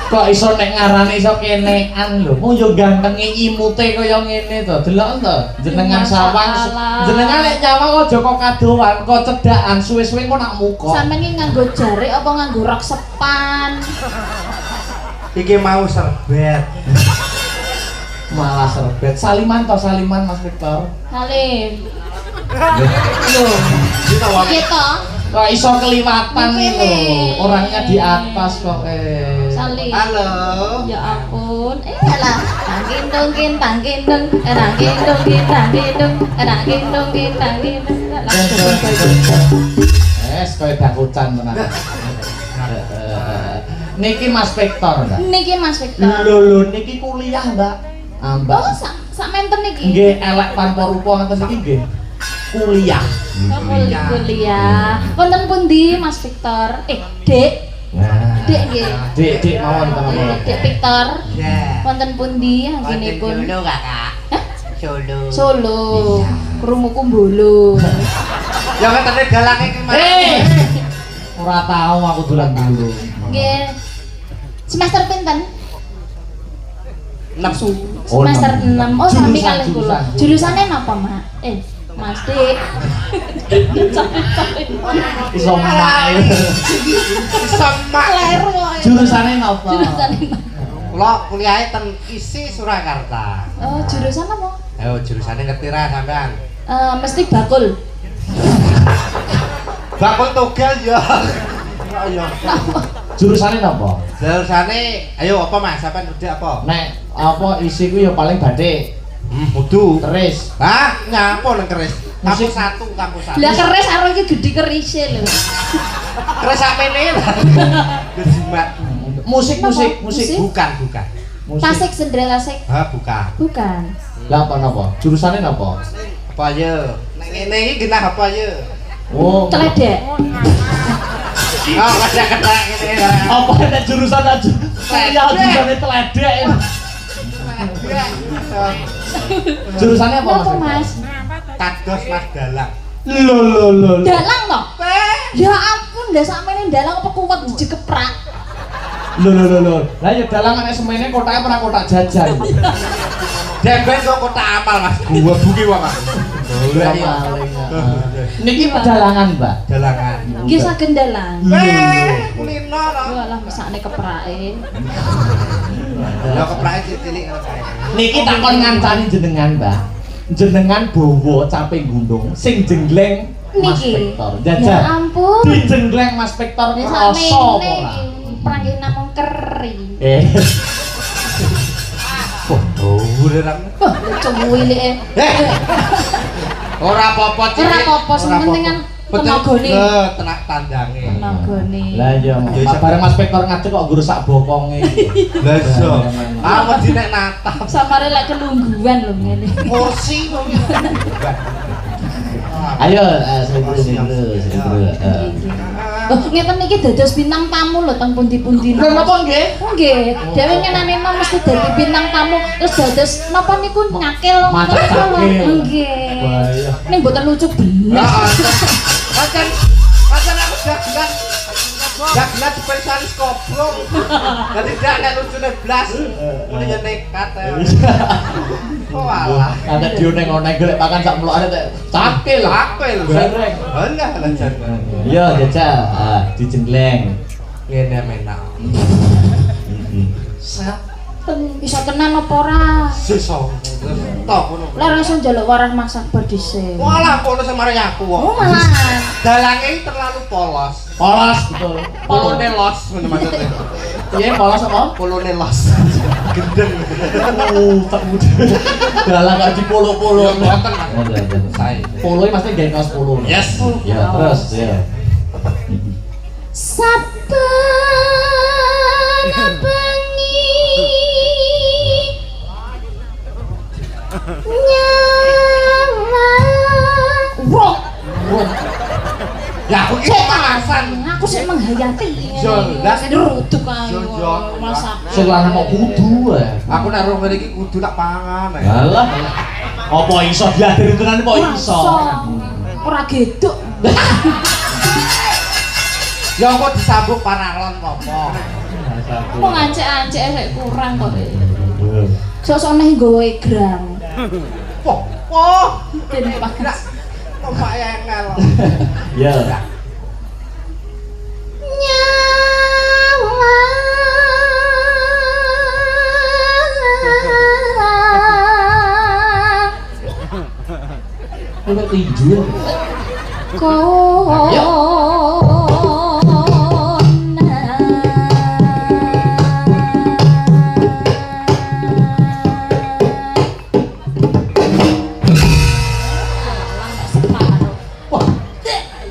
Kok iso nek ngarani iso kenekan lho. Mung yo gantenge imute kaya ngene to. Delok to. Jenengan sawang. Jenengan nek nyawang aja kok kadowan, kok cedhakan suwe-suwe kok nak muka. Sampeyan iki nganggo jarik apa nganggo rok sepan? Iki mau serbet. Malah serbet. Saliman Mas Victor. Salim. Lho, Gitu. kok iso keliwatan Ini. lho. Orangnya di atas kok Salim. Halo. Ya ampun. Lah, tangkin dongkin tangkin dong. Tangkin dongkin tangkin dong. Tangkin dongkin tangkin dong. Wes koyo dakucan tenan. Niki Mas Victor, Mbak. Niki Mas Victor. Lho, niki kuliah, Mbak. Mbak. Oh, sak menten niki. Nggih, elek tanpa rupa ngaten iki nggih. Kuliah. Oh, kuliah. Wonten pundi Mas Victor? Dek. Dek nggih. Dek mawon ta napa? Dek Victor. Ya. Wonten pundi anggenipun? Solo, Kakak. Solo. Solo. Krungu kumbolo. Ya kan tadi dalange ki Mas. Ora tau aku dolan dulu. Nggih. Semester pinten? Nafsu. Semester 6. Oh, sami Jurusan, kalih kula. jurusan. Jurusane napa, Mak? Mas Dik. Iso mak. Sama. Kleru kok. Jurusane napa? Jurusane napa? Kula kuliahe ten ISI Surakarta. Oh, jurusan apa? Ayo jurusane ngerti ra sampean? Mesti bakul. Bakul togel ya. Ayo. Jurusane napa? Jurusane ayo apa Mas? Sampean udah apa? Nek apa isi ku ya paling batik. Kudu. Keris. Hah? Nyapa nang keris? Musik. Kampus 1. Lah keris karo iki gedhi kerise lho. Keris samene. Jimat. Musik. Musik? Bukan. Tasik sendera tasik. Ha, bukan. Bukan. Lah apa napa? Jurusane napa? Apa ya? Nek ngene iki genah apa ya? Oh. Teledek. Oh, ada ketak ngene. Apa nek jurusan aja? Ya jurusane teledek. Jurusane apa Napa, Mas? Mas? Kados Mas Dalang. Lho. Dalang toh? Ya ampun, ndak sakmene dalang apa kuat dijekeprak. Lho. Lah ya dalang nek semene kotake ora kotak jajan. Demben kok kotak amal Mas. Gua buki wong aku. Lah iya. Niki pedalangan, Mbak. Dalangan. Nggih saged dalang. Kulino to. Walah mesakne keprake. Ya keprake cilik ngono kae. Niki takon ngancani jenengan, Mbak. Jenengan bawa caping gunung sing jengleng Mas Niki. Victor. Ya Jajal. ampun. Di jengleng Mas Victor Ya krasa apa sakmene ora? pranggih namung kering. Oh, urang. Wah, lucu wilike. Ora apa-apa cilik. Ora apa-apa, sing penting kan tenagane. Tenak tandange. Tenagane. Lah iya, bareng Mas Victor ngadeg kok ngrusak bokonge. Lah iso. Aku dinek natap. Samare lek kelungguhan lho ngene. Kursi kok. Ayo, seribu. Oh, ngeten niki dados bintang tamu lho teng pundi-pundi. Lha napa nggih? Nggih, dhewe nyenani mesti dadi bintang tamu terus dados napa niku nyakil Maca ngono. cakil. Nggih. Bahaya. Ning mboten lucu belas. Pancen aku dagelan spesialis koplong. Dadi dak nek lucune blas. Mune yo nekat. Oh alah. Ada dioneng-oneng golek pakan sak melokane tek cakil. Apel. Bareng. Alah lancar. Iya, jajal. Dijengleng. Ngene menak. Iso tenan apa ora? Sesong. Tok ngono. Lah langsung njaluk warah masak dhisik. Walah kono semare aku kok. Oh, malahan. Dalange terlalu polos. Polos betul. Polone los ngono maksudnya. Iya, polos apa? Polone los. Gendeng. Tak mudah. Dalang gak di polo-polo. Ya mboten Mas. Sae. Polo ini pasti gawe kaos polo. Yes. Ya, terus ya. Saben bengi nyala. Wah, Ya aku iki panasan. aku sih menghayati. Jelas. Ruduk ae. Jojo. Masak. Sing lanang kok kudu ae. Aku nek rong iki kudu tak pangan. Alah. Apa iso diadir hitungan kok iso? Ora geduk. Ya kok disambung paralon apa? Kok ngancek-ancek rek kurang kok. Sosok neh nggawa egrang. Wah, Den Pak. omak engel. Ya. Nyawa. Kok tinju. Kona. Wah.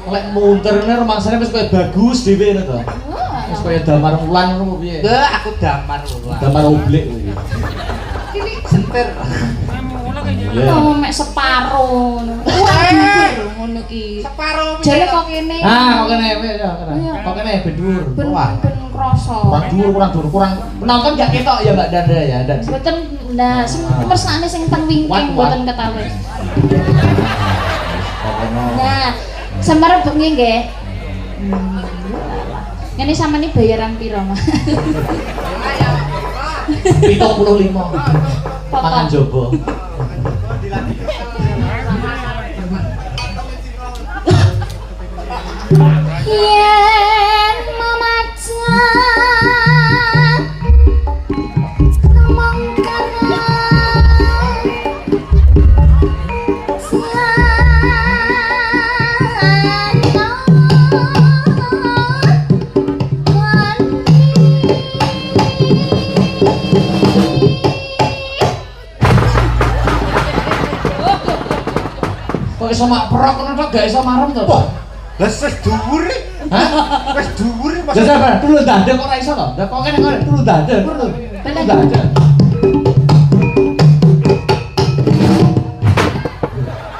Lek munterne rumangsane wis koyo bagus dhewe ngono to. Wis kaya damar wulan ngono piye? Enggak, aku damar wulan. Damar oblik kuwi. Ini sentir. Iya. Oh, mek separo ngono. Waduh, ngono ki. Separo Jane kok kene. Ah, kok kene ya, kene. Kok kene ben dhuwur. Ben krasa. Kurang dhuwur. Penonton gak ketok ya Mbak Danda ya, Dan. Mboten nah sing mersane sing teng wingking mboten ketawis. Nah, semar bengi nggih. Ngene sampeyan bayaran piro, Mas? 75. Pangan jaba. Yen mamacan mangkana Kok iso mak perok ngono tok gak iso marem to? Wah, lah wis dhuwur. Hah? Wis dhuwur Mas. Jajal, dulu dada kok ora iso to? Lah kok kene kok dulu dada, dulu. Dulu dada.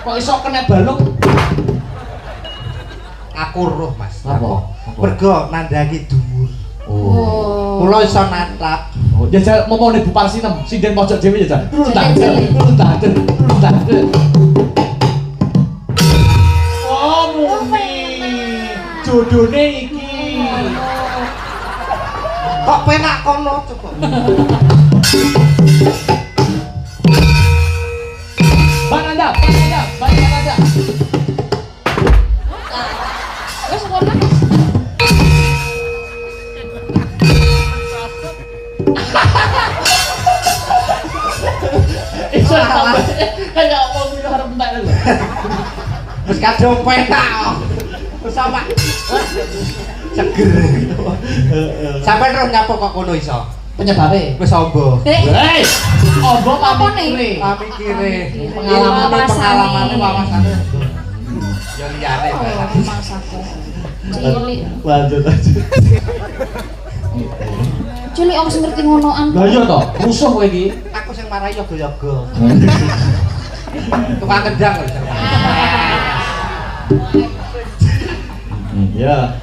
Kok iso kena balung? Aku roh Mas. Apa? Mergo nandhaki dhuwur. Oh. Kula iso natap. Jajal momone Bu Parsinem, sinden pojok dhewe jajal. Dulu dada, dulu dada, dulu dada. Oh, muni. Jodone iki. Kok penak kono coba. Mbak Nanda. Wes ngono. Iso tambah. Kayak wong iki arep entek lho. Wis kadung penak. Wis sama. Seger. Sampai roh nyapa kok kono iso. Penyebabe. Wis ombo. Hei, ombo Apa nih? pamikire. Pamikire. Pengalaman. Wawasane. Ya liyane Oh, barang. Mas aku. Cilik. Lanjut aja. Cilik aku sing ngerti ngonoan. Lah iya to, rusuh kowe iki. Aku sing marahi yoga-yoga. Tukang kendang lho. Ya.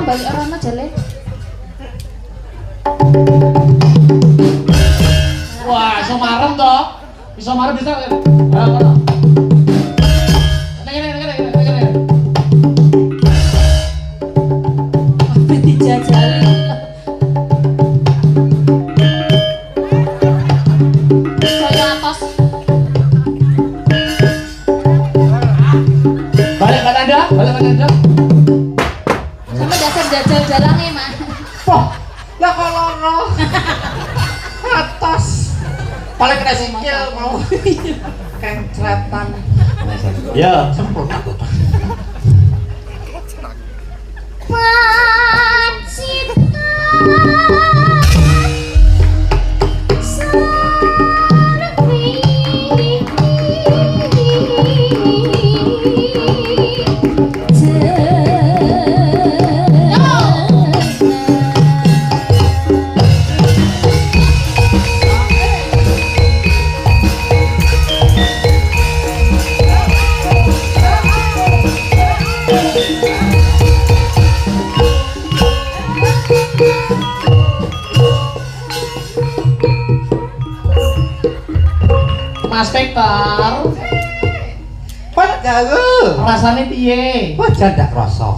Balik rono jale. Wah, iso marem to. Iso marem bisa. Ah, kono. Kene. Apa dijajali? Saya atas. Balik Anda. Sama dasar jajal jalange, Mas. Wah, lah kok loro. Atas. Paling kena sikil mau. Kencretan. Ya. Semprot aku. Mas Pektor, Padahal rasane piye? wajan ndak krasa.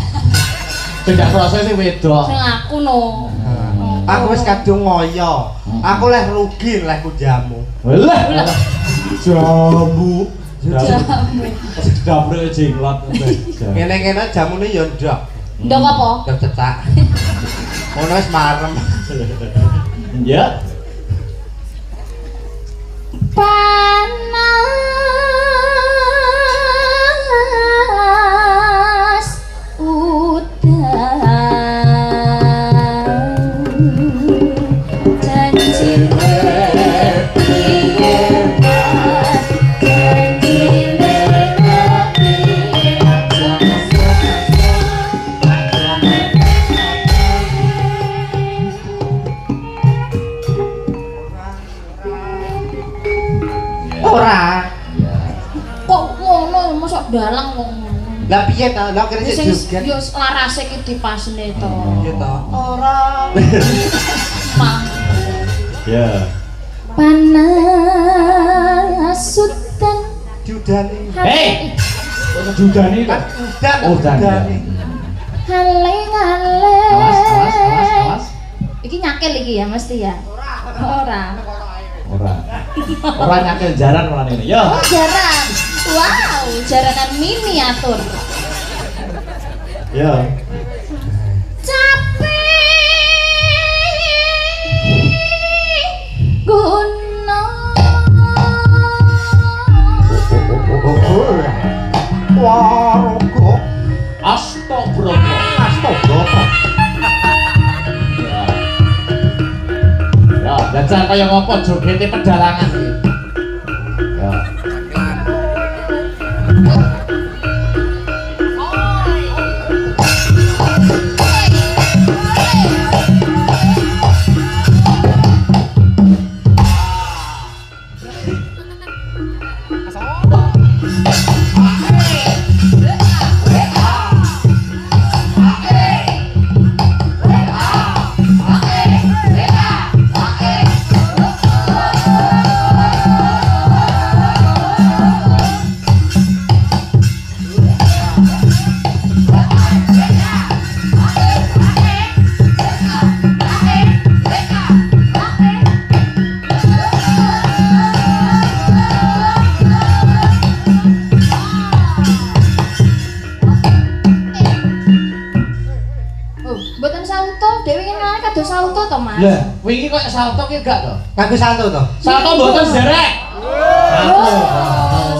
Tidak proses sing wedok. Sing aku no. Aku wis kadung ngoyo. Aku leh rugi leh ku jamu. Lah. Jamu. Jamu. Dapure jenglot. Ngene-ngene jamune ya ndok. Ndok apa? Ndok cecak. Ngono wis marem. Ya. Panas udan janjine Ora. kok ngono mosok dalang kok ngono. Lah piye ta? Lah kira Sing juga. yo larase iki dipasne to. Iya ta. Ora. Mah. Ya. Panas udan Judane. Hei. Judani Kan udan. Oh, udan. hale-hale. Awas. Iki nyakel iki ya mesti ya. Ora. Ora nyakel jaran malah ini. Yo. Jaran. Wow, jaranan miniatur. Yo. Capek gunung. Warogo. Astagfirullah. Astagfirullah. Ya, belajar kaya ngopo jogete pedalangan iki. Ya. Lah, wingi kok salto ki gak to? Kanggo salto to. Salto mboten sederek.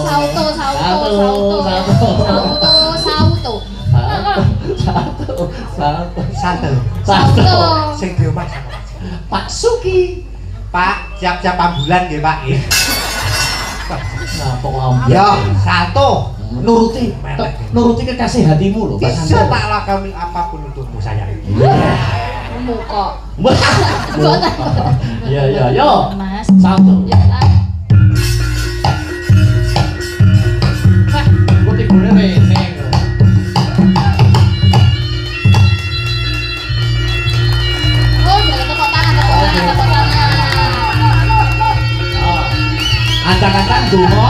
Sauto. Salto. Sing diomah sapa? Pak Suki. Pak, siap-siap ambulan nggih, Pak. Nah, pokoknya Yo, salto. nuruti kekasih hatimu loh. Bisa tak lakukan apapun untukmu sayang. Muka. Ya, yo. Mas. Satu. Ya lah. Wah, gua tiburnya rene. Oh, jangan tepuk tangan. Ancang-ancang dungo.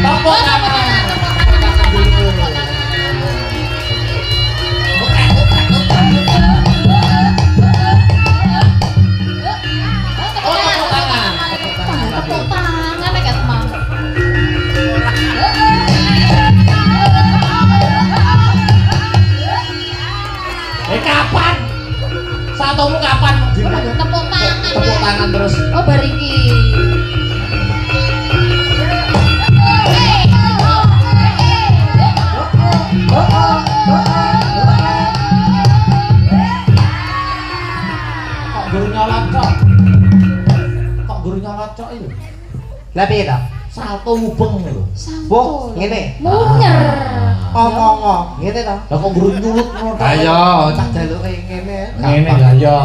Tepuk tangan. Tepuk tangan ya, teman. Kapan? Satumu kapan? Tepuk tangan. Tepuk tangan terus. Oh, bariki. Kok guru nyolot cok itu? Lah piye to? Salto mubeng lho. Wah, ngene. Munyer. Ngomong ngene to. Lah kok guru nyulut ngono tok? Ayo, tak jaluke ngene. Ngene lah yo.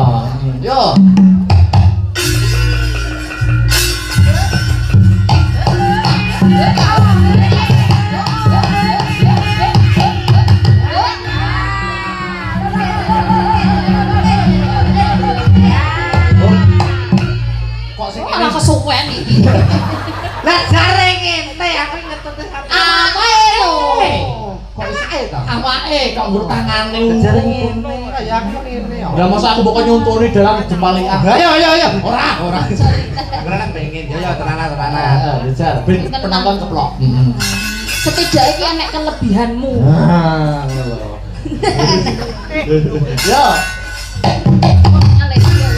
Yo. Kok sing Malah kesuwen iki. Lah jare ngene aku ngetut sampe. Apa lho? Kok iso to. Awake kok nggur tangane. Jare ngene, kaya aku ngene yo. Lah masa aku pokok nyuntuni dalam jempalian. Ayo. Ora. Ora nek pengen. Yo tenanan. Jajal ben penonton keplok. Setidaknya iki enek kelebihanmu. Ah, ngono lho. Yo. Alex, yo.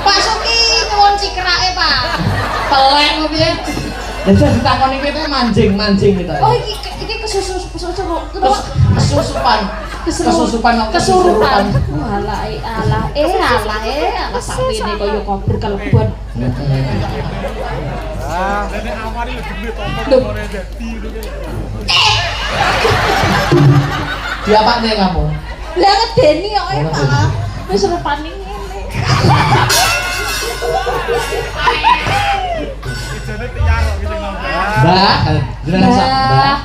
Pak Suki nyuwun cikrake, Pak. Pelek kok piye? Lah saya ditakoni kowe teh mancing gitu. Oh iki kesusupan. Kesurupan. Walah alah sakwene kaya kober kelebon. Diapakne kamu? Lah ngedeni kok Pak. Wis rupane ngene. Mbak, jenengan sak, Mbak.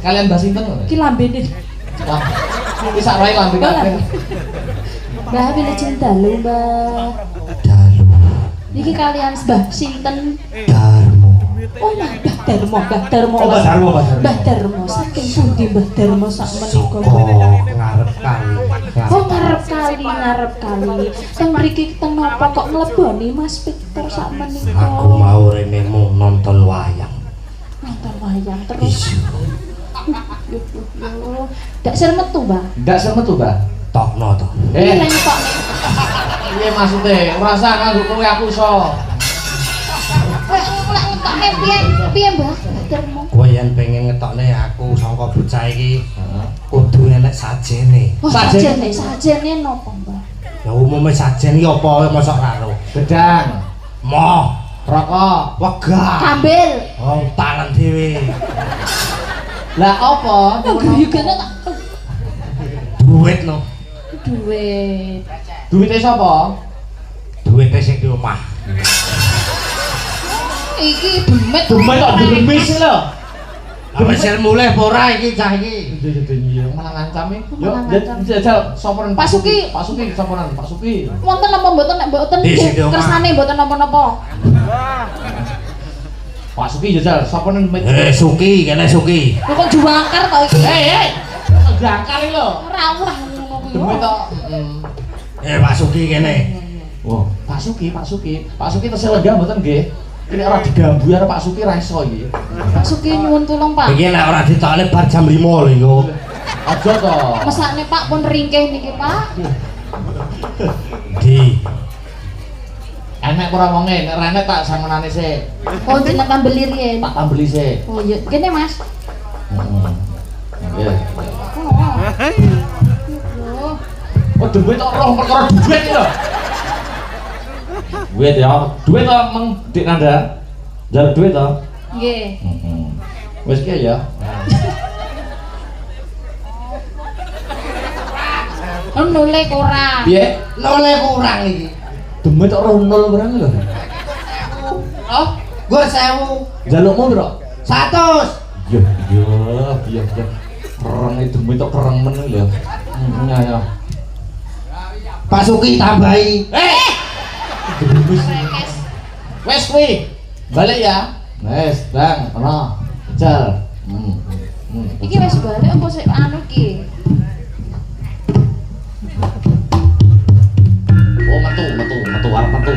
Kalian Mbak sinten lho? Iki lambene. Wah. Iki sak wae lambe kabeh. Mbah wilujeng dalu, Mbah. Dalu. Niki kalian Mbah sinten? Darmo. Oh, Mbah Darmo. Oh, Mbak Darmo. Mbah Darmo saking pundi Mbah Darmo sak menika? Ngarep kali. Oh, ngarep kali. Teng mriki teng napa kok mleboni Mas Victor sak menika? Aku mau rene mung nonton wayang. Nonton wayang terus. Yo. Dak sir metu, Mbah. Ndak semetu, Mbak. Tokno to. Iki lek tokne. Piye maksude? Ora usah kanggo kowe aku iso. Lek tokne piye, Mbah? Darmo. Kowe yen pengen ngetokne aku sangka bocah iki kudu enek sajene. Oh, sajene napa, Mbah? Ya umume sajen iki apa mosok karo. Gedang, Moh, rokok. wegah. Kambil. Oh, tangan dhewe. Lah apa? Guyugane tak Duit no. duit. Duwite sapa? Duit sing di omah. Iki demet. Demet kok diremis lho. Lah wis mulai apa ora iki cah iki? Iya, malah ngancam iki. Yo, Malah ngancam. jajal soponen Pak Suki. Pak Suki soponen Pak Suki. Wonten apa mboten nek mboten Di sini, Oma. kersane mboten napa-napa. Pak Suki jajal soponen Suki, kene Suki. Lho kok juangkar to iki? Jangkar iki lho. Ora ora ngono kuwi. Demet kok. Pak Suki kene. Wah, Pak Suki tesih lenggah mboten nggih? Ini ora digambu karo Pak Suki ra iso iki. Pak Suki nyuwun tulung, Pak. Iki nek ora ditokne bar jam 5 lho iku. Aja to. Mesakne Pak pun ringkih niki, Pak. Di. Enek ora wonge, nek ra enek tak sangonane sik. Oh, jeneng tambeli riyen. Tak tambeli sik. Oh iya, kene Mas. Nggih. Oh. Oh, duit kok roh perkara duit iki lho. Duit ya, duit to meng Dik Nanda. Njaluk duit to. Nggih. Wis ki ya. Nule kurang. Piye? Nole kurang iki. Duit kok roh nol barang lho. Oh, gue 1000. Njalukmu piro? 100. Iya. Kereng itu duit kok kereng men lho. Ya. Pak Suki tambahi. Wes kuwi. Balik ya. Wes, Bang, ono. Jal. Iki wis balik apa sik anu iki? Oh, metu arep metu.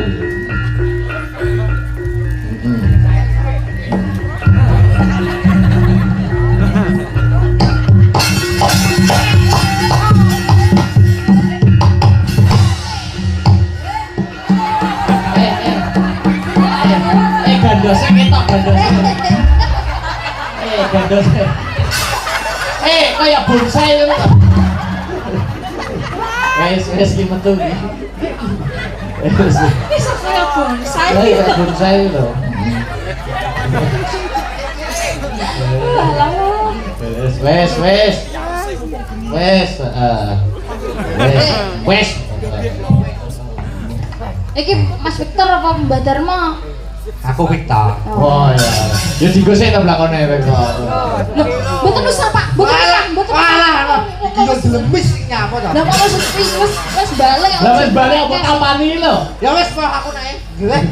Gandosnya ketok gandosnya. Gandosnya. Kayak bonsai itu. Wes ki metu ki. Bisa kaya bonsai. Lah ya bonsai lho. Alah. Wes. Wes. Iki Mas Victor apa Mbak Dharma? Aku Victor. Oh iya. Ya digosek ta blakone rek kok. Loh, mboten usah Pak, mboten usah. Walah, iki yo dilemis sing nyapa to. Lah kok wis balik. Lah wis balik apa kampani lho? Ya wis kok aku naik. Nggih.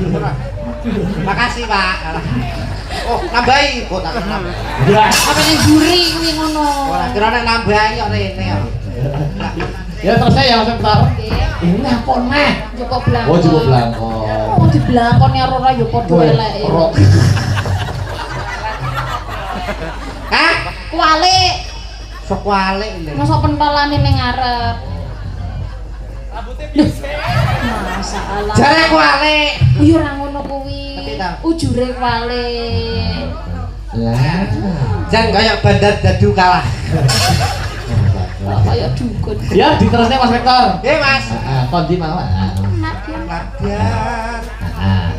Makasih, Pak. Oh, nambahi, kok tak nambah. Ya. Apa yang guri kuwi ngono. Ora kira nek nambahi kok rene ya. Ya terus saya Mas Victor. Nggih. Ini apa neh? Joko blangkon. Oh jupuk blangkon. Oh, di blangkon ya ora ya padha eleke. Hah? Kuali. Sok walik lho. Masa pentolane ning ngarep. Masalah. Jare walik. Iya ora ngono kuwi. Tapi ta. Ujure kuali. Lah. Jan kaya bandar dadu kalah. Kaya dukun. Ya diterusne Mas Victor. Nggih, Mas. Heeh, kondi mawon. Latihan. Heeh.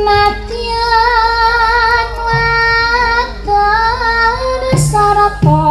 Latihan watan sarapa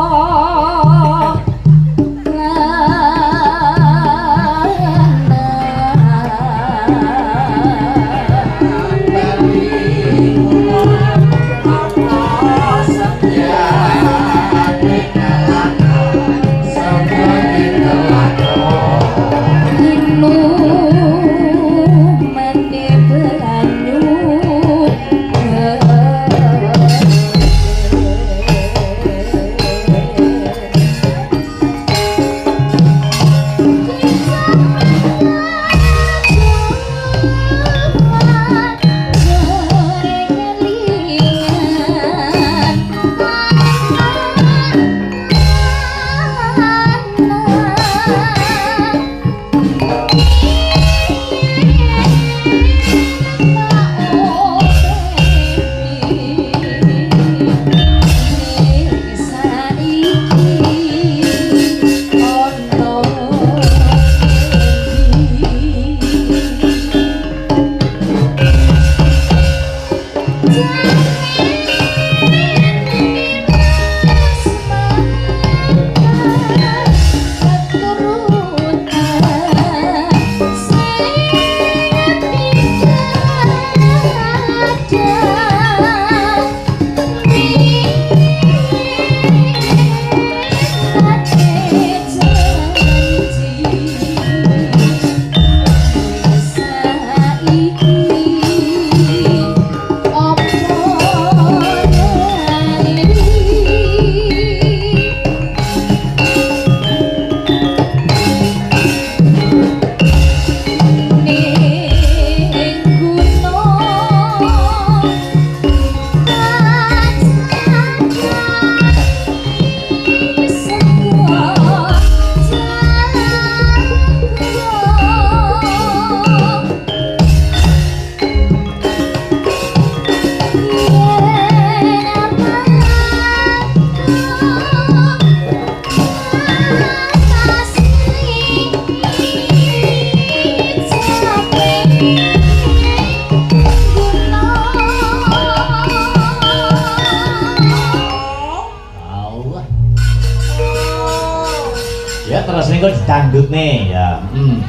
terus nih kok dangdut nih ya.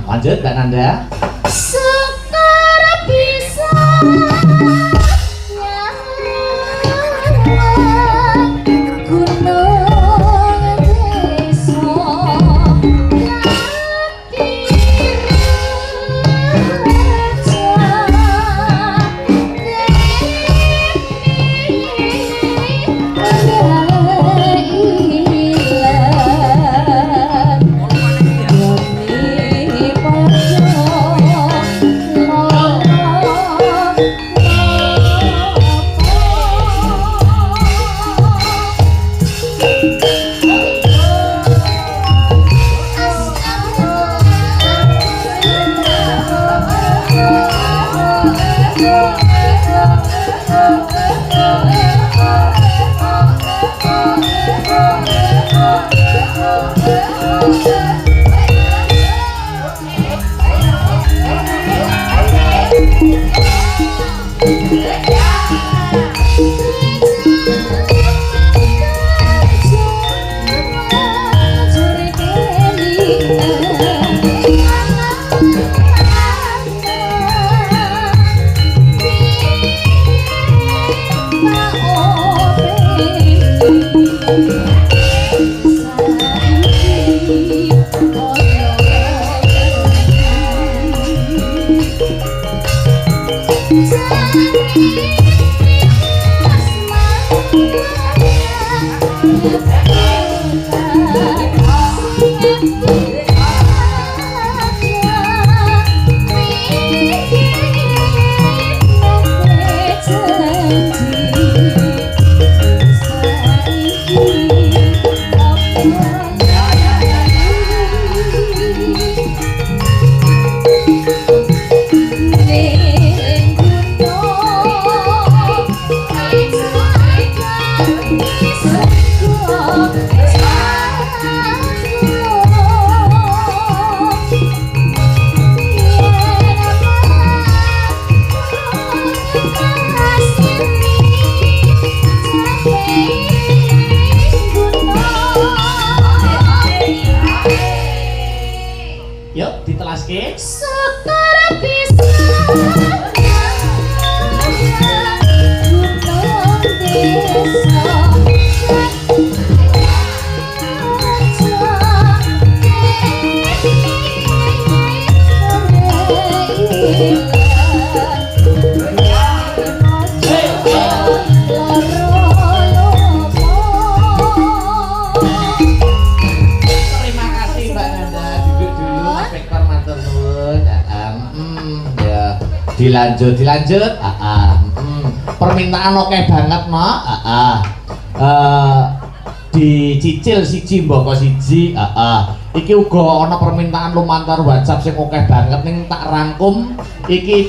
Lanjut Mbak Nanda. Sekarang bisa Yuk ditelaske. Sekar bisa Terima kasih Mbak Nanda. Duduk dulu Mas Victor matur nuwun. Ya. Dilanjut. Permintaan oke banget, no. Dicicil siji mboko siji. Iki uga ana permintaan lumantar WhatsApp sing oke banget ning tak rangkum iki